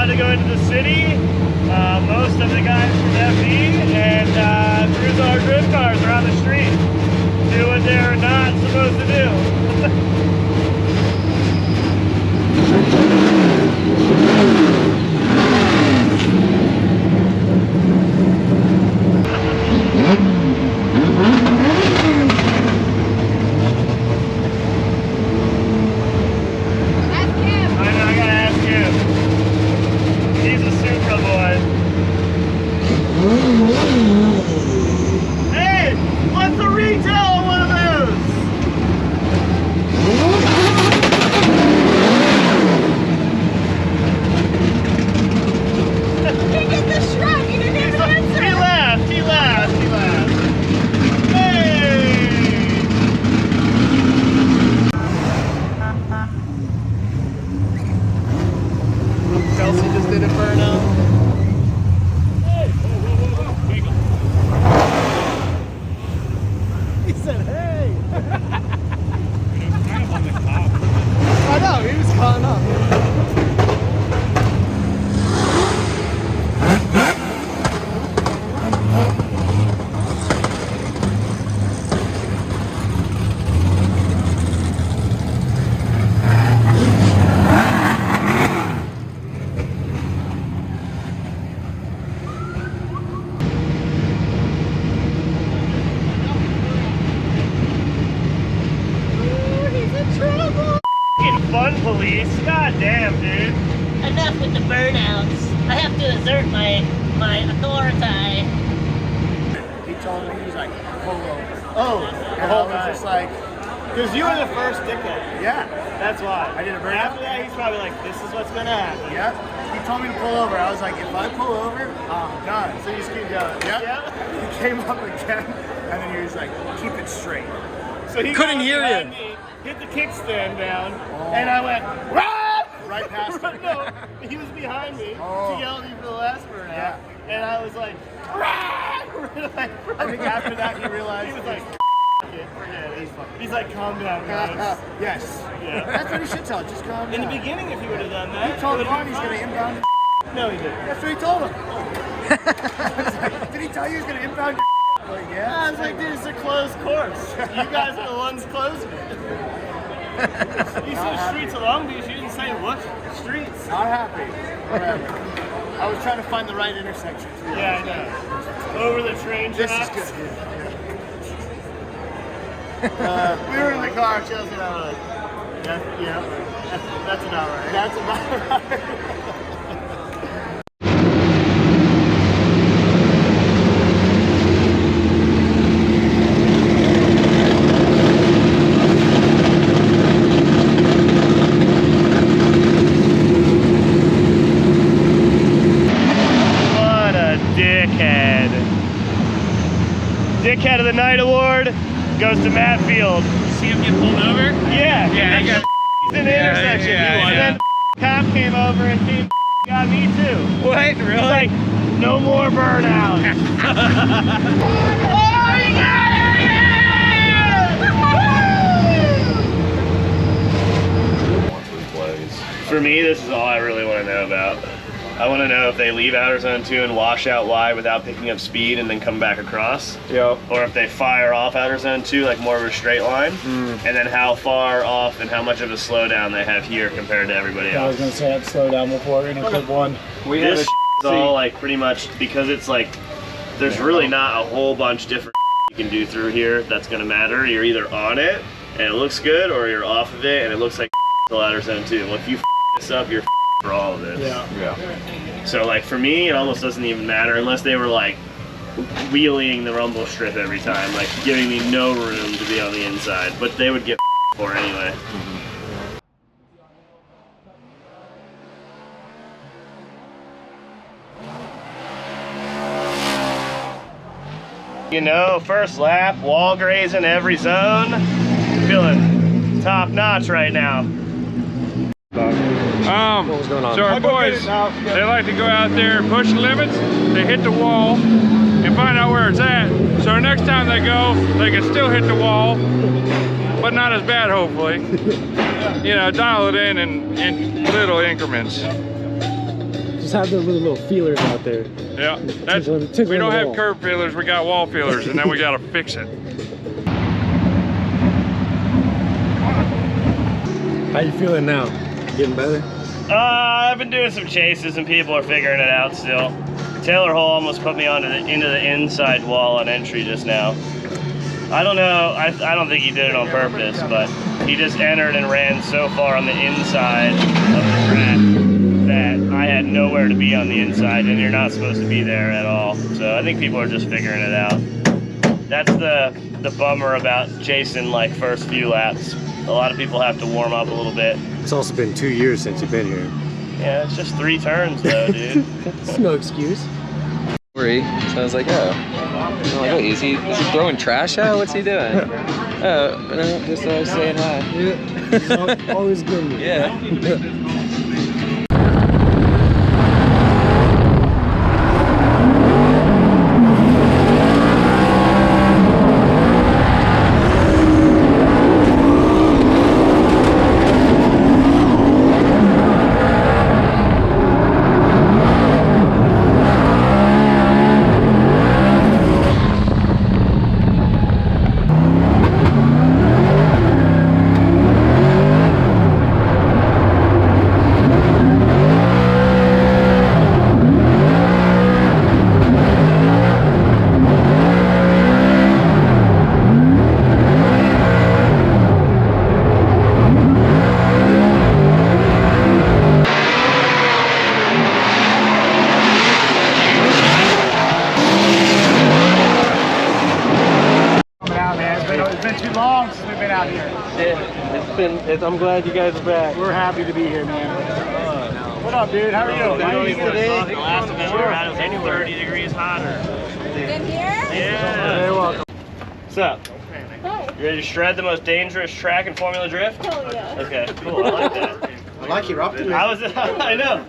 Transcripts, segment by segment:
about to go into the city. Most of the guys from FE and cruise our drift cars around the street. Do what they're not supposed to do. Fun police, goddamn, dude. Enough with the burnouts. I have to assert my authority. He told me, he's like, pull over. Oh, And I was just like, because you were the first dickhead. yeah. That's why. I did a burnout. After that, he's probably like, this is what's gonna happen. Yeah. He told me to pull over. I was like, if I pull over, I'm done. So you just keep going. Yeah. He came up again, and then he was like, keep it straight. So he Couldn't hear you. Me, hit the kickstand down, and I went, "Rah!" Right past him. No, he was behind me to yell at me for the last burnout. Yeah. And I was like, "Rah!" I think after that he realized he was like, it, forget it. He's like, calm down, guys. yes. Yeah. That's what he should tell. Just calm down. In the beginning, if he would have done that, He told it would've Vaughn been he's going to fine. inbound. No, he didn't. That's what he told him. I was like, did he tell you he was going to inbound? Like, yeah. I was like, dude, it's a closed course. You guys are the ones closing it. You said streets of Long Beach, you didn't say what streets. Not happy. Whatever. I was trying to find the right intersection. Yeah, I know. Over the train This tracks. is good. We were in the car, Chelsea and I were like, that's about right. That's about right. Dickhead of the Night Award goes to Matt Field. See him get pulled over? Yeah. Yeah, I got in the intersection. And then cop came over and he got me too. What? Really? He's like, no more burnout. Oh, you got it! For me, this is all I really want to know about. I want to know if they leave outer zone 2 and wash out wide without picking up speed and then come back across. Yep. Or if they fire off outer zone 2 like more of a straight line. And then how far off and how much of a slowdown they have here compared to everybody else. I was going to say I'd slow down before any clip one. This is all like pretty much, because it's like, there's really not a whole bunch different you can do through here that's going to matter. You're either on it and it looks good, or you're off of it and it looks like till outer zone 2. Well, if you this up, you're for all of this. Yeah. So like for me, it almost doesn't even matter unless they were like wheeling the rumble strip every time, like giving me no room to be on the inside, but they would get for anyway. You know, first lap, wall grazing every zone. Feeling top notch right now. What's going on? So our boys, they like to go out there and push the limits. They hit the wall and find out where it's at. So next time they go, they can still hit the wall, but not as bad, hopefully. You know, dial it in little increments. Just have the little feelers out there. Yeah, Tickling we don't the have wall. curb feelers, we got wall feelers, and then we gotta fix it. How you feeling now? Getting better? I've been doing some chases and people are figuring it out still. Taylor Hall almost put me into the inside wall on entry just now. I don't know, I don't think he did it on purpose, but he just entered and ran so far on the inside of the track that I had nowhere to be on the inside, and you're not supposed to be there at all. So I think people are just figuring it out. That's the bummer about chasing like first few laps. A lot of people have to warm up a little bit. It's also been 2 years since you've been here. Yeah, it's just 3 turns though, dude. It's no excuse. So I was like, oh. I'm like, wait, is he throwing trash out? What's he doing? Oh, no, just saying hi. Yeah. Always good. Yeah. I'm glad you guys are back. We're happy to be here, man. What up, dude? How are you? The last event we were at was like 30 degrees hotter. In here? Yeah. You're welcome. What's up? You ready to shred the most dangerous track in Formula Drift? Oh, yeah. Okay, cool. I like that. I like your optimism. I know.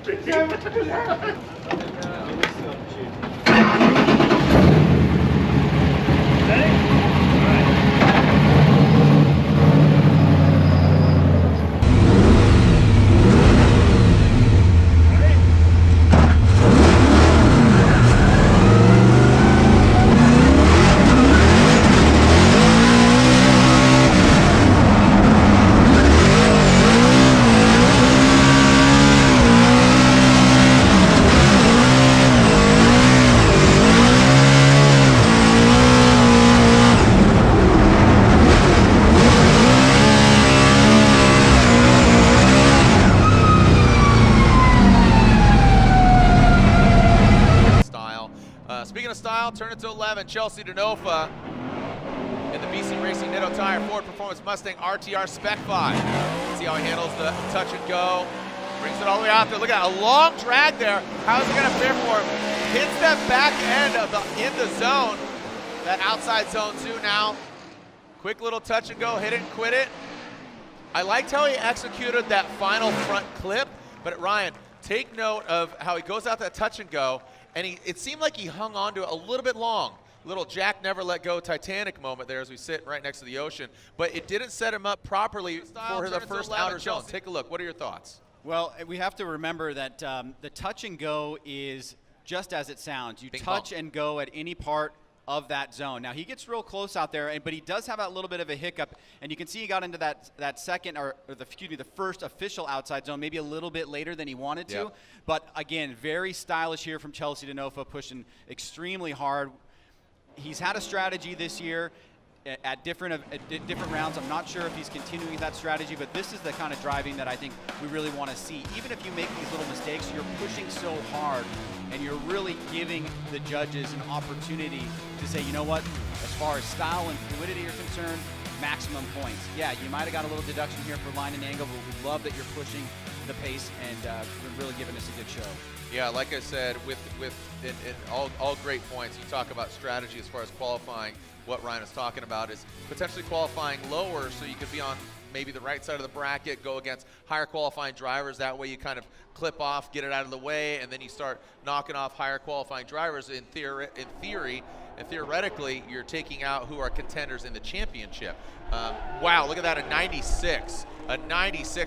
Ready? Speaking of style, turn it to 11, Chelsea DeNofa in the BC Racing Nitto Tire Ford Performance Mustang RTR Spec 5. See how he handles the touch and go. Brings it all the way out there. Look at that, a long drag there. How is it going to fare for him? Hits that back end of in the zone, that outside zone 2 now. Quick little touch and go, hit it and quit it. I liked how he executed that final front clip, but Ryan, take note of how he goes out that touch and go, and it seemed like he hung on to it a little bit long. Little Jack never let go Titanic moment there as we sit right next to the ocean, but it didn't set him up properly for the first outer zone. Take a look. What are your thoughts? Well, we have to remember that the touch and go is just as it sounds. You touch and go at any part of that zone. Now, he gets real close out there, but he does have a little bit of a hiccup, and you can see he got into that second, the first official outside zone, maybe a little bit later than he wanted to. Yep. But again, very stylish here from Chelsea DeNofa, pushing extremely hard. He's had a strategy this year at different rounds. I'm not sure if he's continuing that strategy, but this is the kind of driving that I think we really want to see. Even if you make these little mistakes, you're pushing so hard, and you're really giving the judges an opportunity to say, you know what, as far as style and fluidity are concerned, maximum points. Yeah, you might have got a little deduction here for line and angle, but we love that you're pushing the pace and really giving us a good show. Yeah, like I said, with all great points. You talk about strategy as far as qualifying. What Ryan is talking about is potentially qualifying lower so you could be on maybe the right side of the bracket, go against higher qualifying drivers. That way you kind of clip off, get it out of the way, and then you start knocking off higher qualifying drivers. In theory and theoretically, you're taking out who are contenders in the championship. Wow, look at that, a 96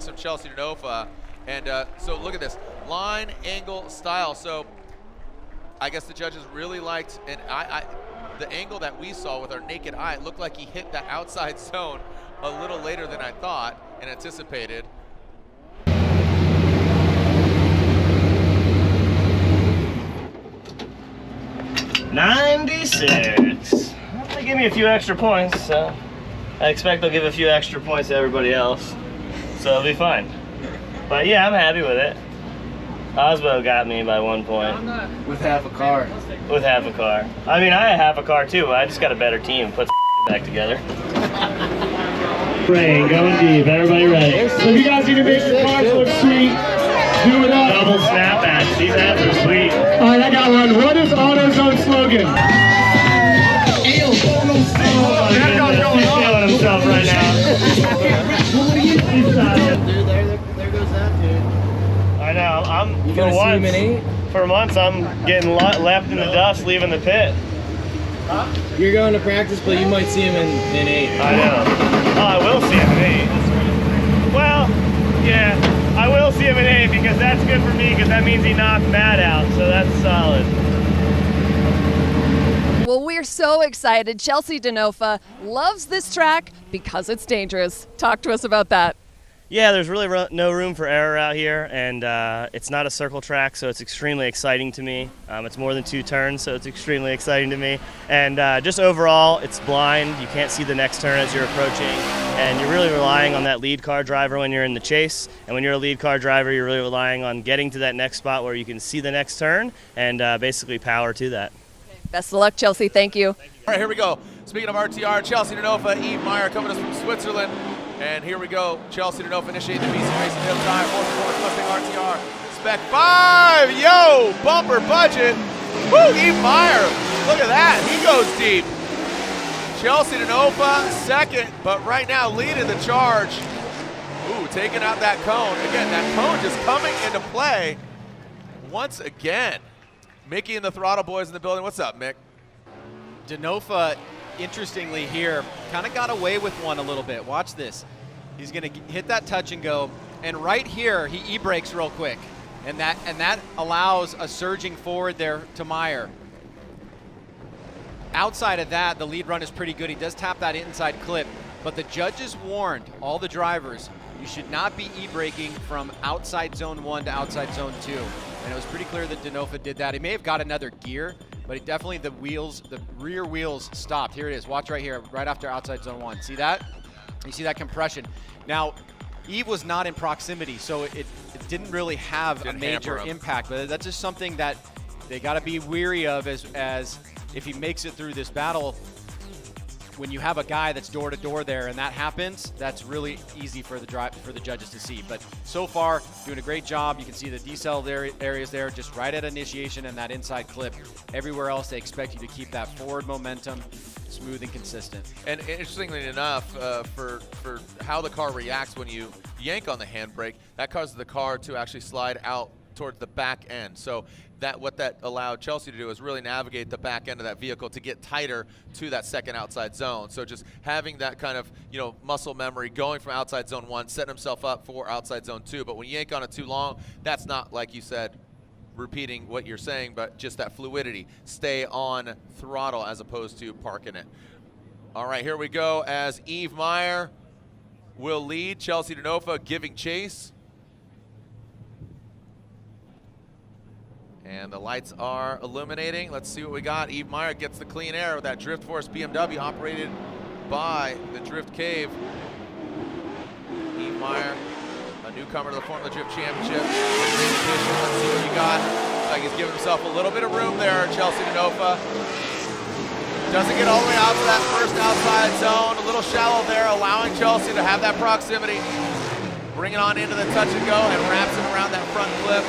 from Chelsea DeNofa. And so look at this. line angle style. So I guess the judges really liked, and the angle that we saw with our naked eye, it looked like he hit that outside zone a little later than I thought and anticipated. 96. They give me a few extra points, so I expect they'll give a few extra points to everybody else, so it'll be fine. But yeah, I'm happy with it. Osbo got me by 1 point. With half a car. With half a car. I mean, I have a car too. I just got a better team and put back together. Rain, going deep. Everybody ready? So if you guys need to make your cars look sweet, do it up. Double snapbacks. These hats are sweet. All right, I got one. What is AutoZone's slogan? He's feeling himself right now. Dude, there goes that dude. I know. You gonna see him in 8? For months, I'm getting left in the dust, leaving the pit. You're going to practice, but you might see him in 8. I know. Oh, I will see him in 8. Well, yeah, I will see him in 8 because that's good for me because that means he knocked Matt out, so that's solid. Well, we're so excited. Chelsea DeNofa loves this track because it's dangerous. Talk to us about that. Yeah, there's really no room for error out here, and it's not a circle track, so it's extremely exciting to me. It's more than 2 turns, so it's extremely exciting to me. And just overall, it's blind. You can't see the next turn as you're approaching, and you're really relying on that lead car driver when you're in the chase. And when you're a lead car driver, you're really relying on getting to that next spot where you can see the next turn and basically power to that. Best of luck, Chelsea. Thank you. All right, here we go. Speaking of RTR, Chelsea DeNofa, Eve Meyer coming to us from Switzerland. And here we go. Chelsea DeNofa initiating the BC Racing Hill Time, 4th Performance Mustang RTR. Spec 5, yo, bumper budget. Woo, Eve Meyer, look at that, he goes deep. Chelsea DeNofa, second, but right now leading the charge. Ooh, taking out that cone. Again, that cone just coming into play once again. Mickey and the Throttle Boys in the building. What's up, Mick? DeNofa, interestingly here, kind of got away with one a little bit. Watch this. He's going to hit that touch and go, and right here he e-brakes real quick, and that allows a surging forward there to Meyer. Outside of that, the lead run is pretty good. He does tap that inside clip, but the judges warned all the drivers, you should not be e-braking from outside zone 1 to outside zone 2. And it was pretty clear that DeNofa did that. He may have got another gear, but he definitely, the rear wheels stopped. Here it is, watch right here, right after outside zone 1. See that? You see that compression. Now, Eve was not in proximity, so it didn't really have a major impact, but that's just something that they gotta be weary of as if he makes it through this battle. When you have a guy that's door to door there and that happens, that's really easy for the judges to see. But so far, doing a great job. You can see the decel areas there, just right at initiation and that inside clip. Everywhere else, they expect you to keep that forward momentum smooth and consistent. And interestingly enough, for how the car reacts when you yank on the handbrake, that causes the car to actually slide out towards the back end. So what that allowed Chelsea to do is really navigate the back end of that vehicle to get tighter to that second outside zone. So just having that kind of, muscle memory going from outside zone 1, setting himself up for outside zone 2. But when you yank on it too long, that's not, like you said, repeating what you're saying, but just that fluidity. Stay on throttle as opposed to parking it. All right, here we go as Eve Meyer will lead. Chelsea DeNofa giving chase. And the lights are illuminating. Let's see what we got. Eve Meyer gets the clean air with that Drift Force BMW operated by the Drift Cave. Eve Meyer, a newcomer to the Formula Drift Championship. Let's see what you got. Looks like he's giving himself a little bit of room there, Chelsea DeNofa. Doesn't get all the way out to that first outside zone. A little shallow there, allowing Chelsea to have that proximity. Bring it on into the touch and go and wraps him around that front clip.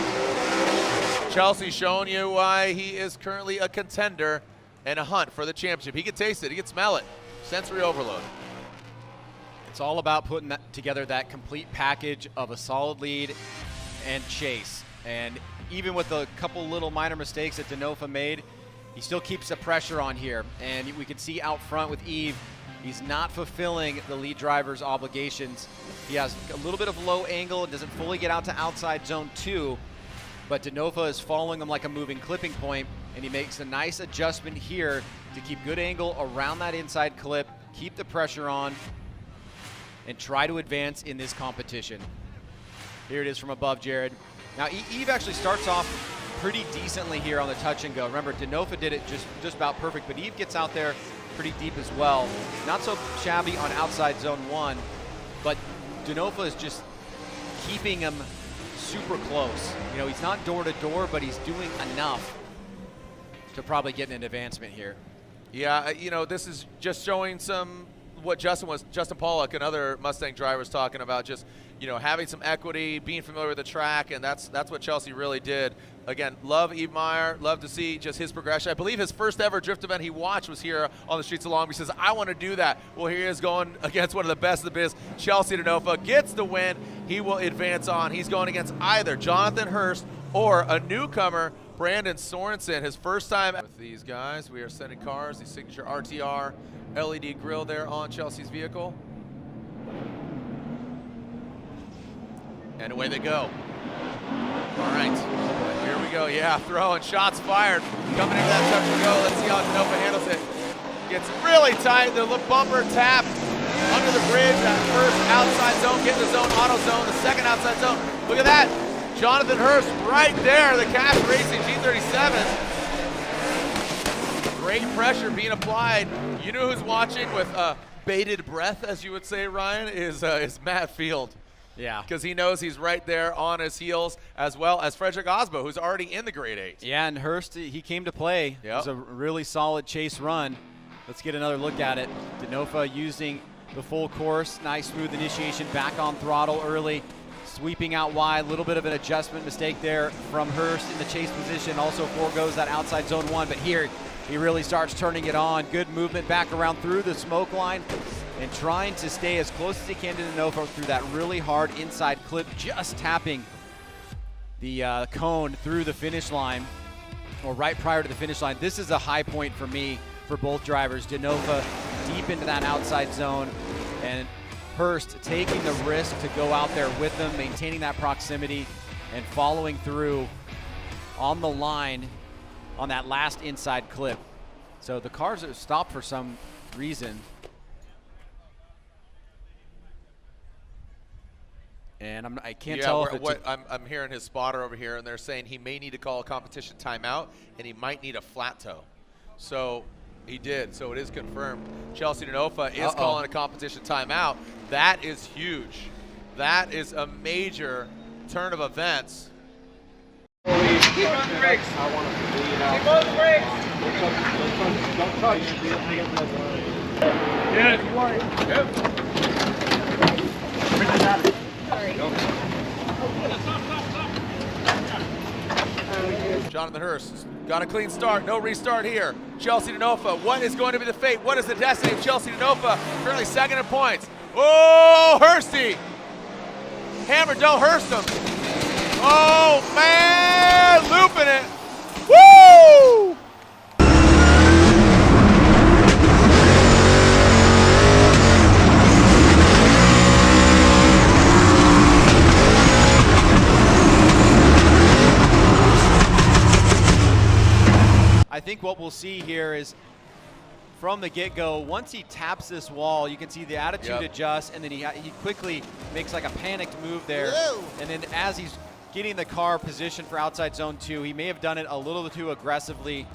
Chelsea showing you why he is currently a contender and a hunt for the championship. He can taste it, he can smell it. Sensory overload. It's all about putting together that complete package of a solid lead and chase. And even with a couple little minor mistakes that DeNofa made, he still keeps the pressure on here. And we can see out front with Eve, he's not fulfilling the lead driver's obligations. He has a little bit of low angle, doesn't fully get out to outside zone 2. but DeNofa is following him like a moving clipping point, and he makes a nice adjustment here to keep good angle around that inside clip, keep the pressure on, and try to advance in this competition. Here it is from above, Jared. Now, Eve actually starts off pretty decently here on the touch and go. Remember, DeNofa did it just about perfect, but Eve gets out there pretty deep as well. Not so shabby on outside zone 1, but DeNofa is just keeping him super close. You know, he's not door to door, but he's doing enough to probably get an advancement here. Yeah, you know, this is just showing some what Justin Pollock, another Mustang driver, was talking about, just, you know, having some equity, being familiar with the track, and that's what Chelsea really did. Again, love Eve Meyer, love to see just his progression. I believe his first ever drift event he watched was here on the streets of Long Beach. He says, I want to do that. Well, here he is going against one of the best of the biz. Chelsea DeNofa gets the win. He will advance on. He's going against either Jonathan Hurst or a newcomer, Brandon Sorensen. His first time with these guys. We are sending cars, the signature RTR LED grill there on Chelsea's vehicle. And away they go. All right, here we go. Yeah, throwing, shots fired. Coming into that touch and go. Let's see how DeNofa handles it. Gets really tight. The bumper tap under the bridge. That first outside zone, getting the zone, auto zone. The second outside zone. Look at that. Jonathan Hurst right there. The Cash Racing G37. Great pressure being applied. You know who's watching with bated breath, as you would say, Ryan, is Matt Field. Yeah. Because he knows he's right there on his heels, as well as Frederick Osbo, who's already in the grade 8. Yeah, and Hurst, he came to play. Yep. It was a really solid chase run. Let's get another look at it. DeNofa using the full course. Nice smooth initiation, back on throttle early. Sweeping out wide, a little bit of an adjustment mistake there from Hurst in the chase position. Also foregoes that outside zone 1, but here he really starts turning it on. Good movement back around through the smoke line and trying to stay as close as he can to DeNofa through that really hard inside clip, just tapping the cone through the finish line, or right prior to the finish line. This is a high point for me for both drivers. DeNofa deep into that outside zone, and Hurst taking the risk to go out there with them, maintaining that proximity and following through on the line on that last inside clip. So the cars are stopped for some reason. And I can't tell if it's I'm hearing his spotter over here, and they're saying he may need to call a competition timeout, and he might need a flat toe. So he did, so it is confirmed. Chelsea DeNofa is calling a competition timeout. That is huge. That is a major turn of events. Keep on the brakes. I want to lead out. Keep on the brakes. Don't touch. Yes. Yep. Jonathan Hurst got a clean start, no restart here. Chelsea DeNofa, what is going to be the fate? What is the destiny of Chelsea DeNofa? Currently second in points. Oh, Hursty! Hammer, don't Hurst him. Oh man, looping it. Woo! I think what we'll see here is from the get-go, once he taps this wall, you can see the attitude adjusts, and then he quickly makes like a panicked move there. Whoa. And then as he's getting the car positioned for outside zone 2, he may have done it a little too aggressively.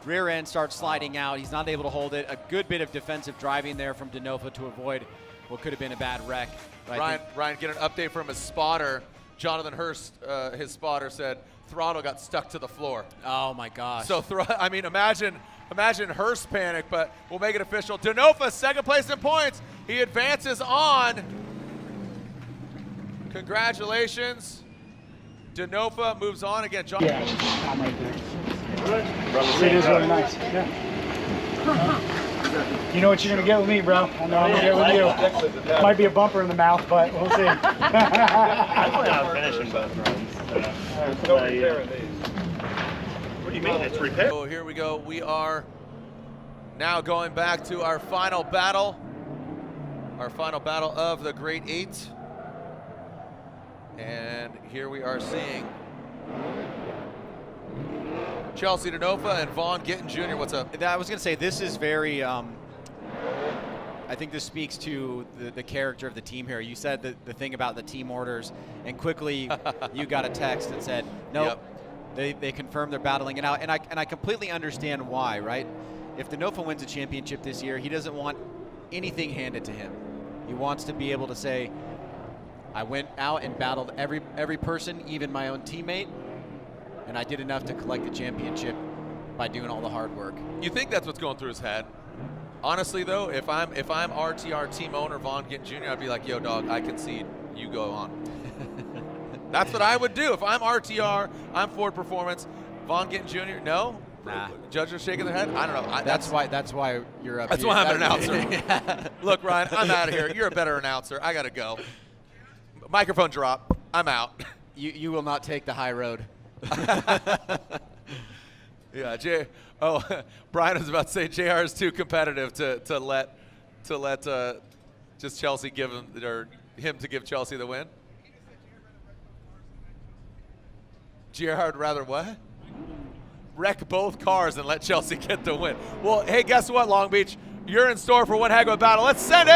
Rear end starts sliding out. He's not able to hold it. A good bit of defensive driving there from DeNofa to avoid what could have been a bad wreck. Ryan, get an update from his spotter. Jonathan Hurst, his spotter, said throttle got stuck to the floor. Oh my gosh. So I mean, imagine Hurst panic, but we'll make it official. DeNofa, second place in points. He advances on. Congratulations. DeNofa moves on again. John. Yeah, I'm right there. It is really nice. Yeah. You know what you're gonna get with me, bro. I know I'm gonna get with you. Might be a bumper in the mouth, but we'll see. I'm finishing both runs. What do you mean? It's repair. So here we go. We are now going back to our final battle. Our final battle of the Grade 8. And here we are seeing Chelsea DeNofa and Vaughn Gittin Jr. What's up? I was going to say, this is very, I think this speaks to the character of the team here. You said the thing about the team orders, and quickly you got a text that said, nope, they confirmed they're battling it out. And I completely understand why, right? If DeNofa wins a championship this year, he doesn't want anything handed to him. He wants to be able to say, I went out and battled every person, even my own teammate, and I did enough to collect the championship by doing all the hard work. You think that's what's going through his head? Honestly, though, if I'm RTR team owner Vaughn Gittin Jr., I'd be like, yo, dog, I concede. You go on. That's what I would do. If I'm RTR, I'm Ford Performance, Vaughn Gittin Jr., no? Nah. Judges are shaking their head? I don't know. That's why you're up That's here. why I'm an announcer. Look, Ryan, I'm out of here. You're a better announcer. I got to go. Microphone drop. I'm out. You will not take the high road. Yeah, Brian was about to say JR is too competitive to let just Chelsea give him, or him to give Chelsea the win. JR would rather what? Wreck both cars and let Chelsea get the win. Well, hey, guess what, Long Beach? You're in store for one heck of a battle. Let's send it!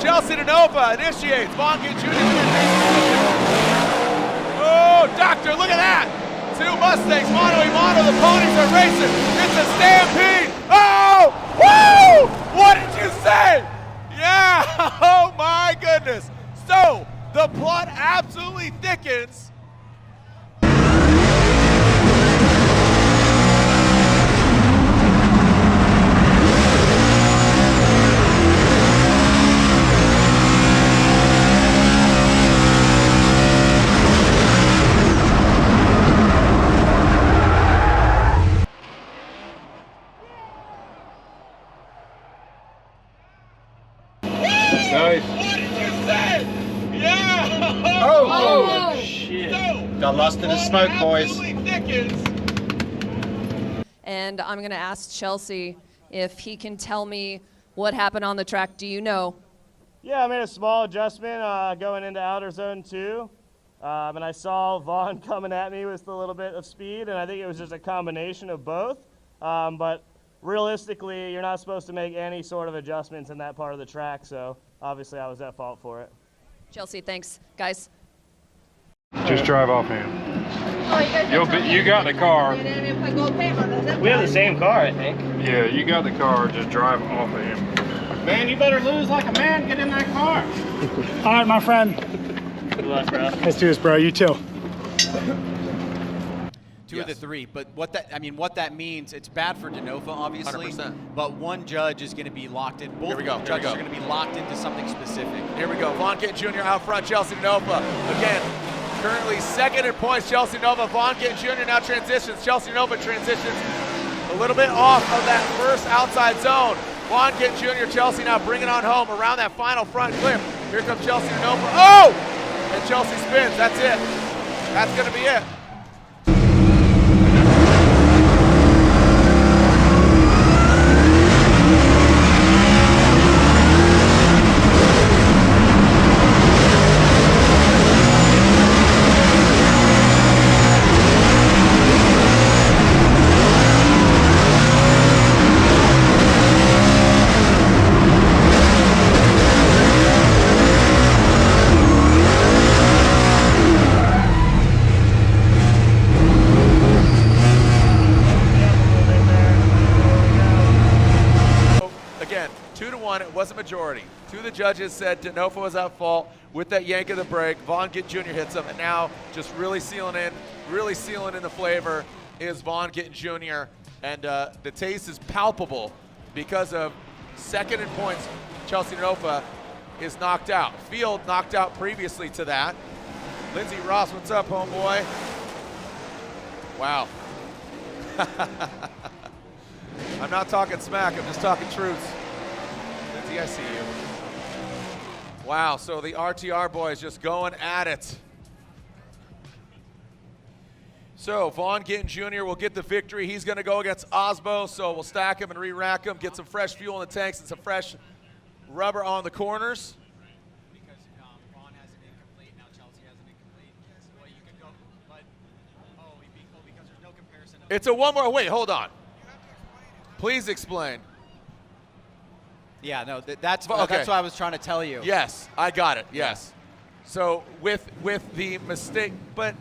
Chelsea DeNofa initiates. Vaughn Gittin Jr. Oh, doctor, look at that! Two Mustangs, mano a mano, the ponies are racing. It's a stampede. Oh, woo! What did you say? Yeah, oh my goodness. So, the plot absolutely thickens. Nice. What did you say? Yeah! Oh, shit. Got lost in the smoke, boys. And I'm going to ask Chelsea if he can tell me what happened on the track. Do you know? Yeah, I made a small adjustment going into outer zone 2. And I saw Vaughn coming at me with a little bit of speed, and I think it was just a combination of both. But realistically, you're not supposed to make any sort of adjustments in that part of the track, so obviously I was at fault for it. Chelsea, thanks. Guys. Just drive off him. You got the car. We have the same car, I think. Yeah, you got the car. Just drive off of him. Man, you better lose like a man. Get in that car. All right, my friend. Good luck, bro. Let's do this, bro. You too. Two of the three, but what that means, it's bad for DeNofa, obviously. 100%. But one judge is going to be locked in. Both Here we go. judges are going to be locked into something specific. Here we go. Vaughn Gittin Jr. out front. Chelsea DeNofa again. Currently second in points. Chelsea DeNofa. Vaughn Gittin Jr. now transitions. Chelsea DeNofa transitions a little bit off of that first outside zone. Vaughn Gittin Jr. Chelsea now bringing on home around that final front clip. Here comes Chelsea DeNofa. Oh! And Chelsea spins. That's it. That's going to be it. Again, 2-1, it was a majority. Two of the judges said DeNofa was at fault with that yank of the brake. Vaughn Gittin Jr. hits him, and now just really sealing in the flavor is Vaughn Gittin Jr. And the taste is palpable because of second in points. Chelsea DeNofa is knocked out. Field knocked out previously to that. Lindsey Ross, what's up, homeboy? Wow. I'm not talking smack, I'm just talking truth. Lindsey, I see you. Wow, so the RTR boys just going at it. So Vaughn Gittin Jr. will get the victory. He's going to go against Osbo, so we'll stack him and re-rack him, get some fresh fuel in the tanks and some fresh rubber on the corners. Because Vaughn has an incomplete, now Chelsea has an incomplete. Well, you could go, but, because there's It's a one more. Wait, hold on. Please explain. Yeah, no, that's Okay. that's what I was trying to tell you. Yes, I got it. Yes. So with the mistake, but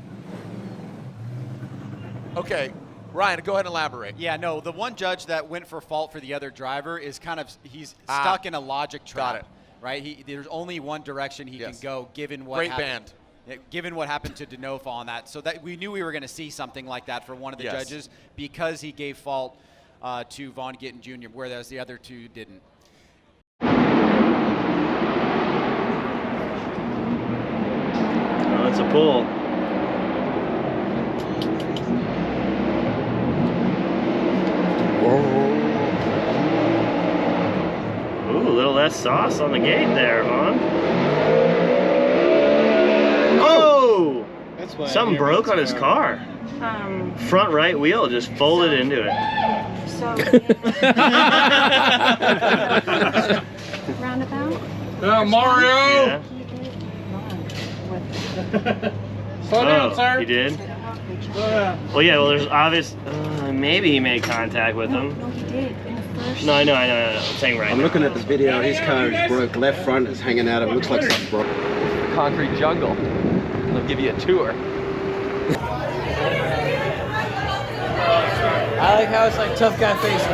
okay, Ryan, go ahead and elaborate. Yeah, no, the one judge that went for fault for the other driver is he's stuck in a logic trap. Got it. Right? There's only one direction he can go given what Great happened. band. Given what happened to DeNofa on that. So that we knew we were going to see something like that for one of the judges because he gave fault to Vaughn Gittin Jr., whereas the other two didn't. Oh, it's a pull. Ooh, a little less sauce on the gate there, Vaughn. Oh! That's why Something broke on his car. Front right wheel just folded into it. Roundabout? Mario! Yeah. Slow down, sir. He did? Well, yeah, well, there's obvious. Maybe he made contact with him. No, he did. In the first. No, I know. I'm saying right I'm now. looking at the video. His car is broke. Left front is hanging out. It looks like something broke. Concrete jungle. They'll give you a tour. I like how it's like tough guy faces.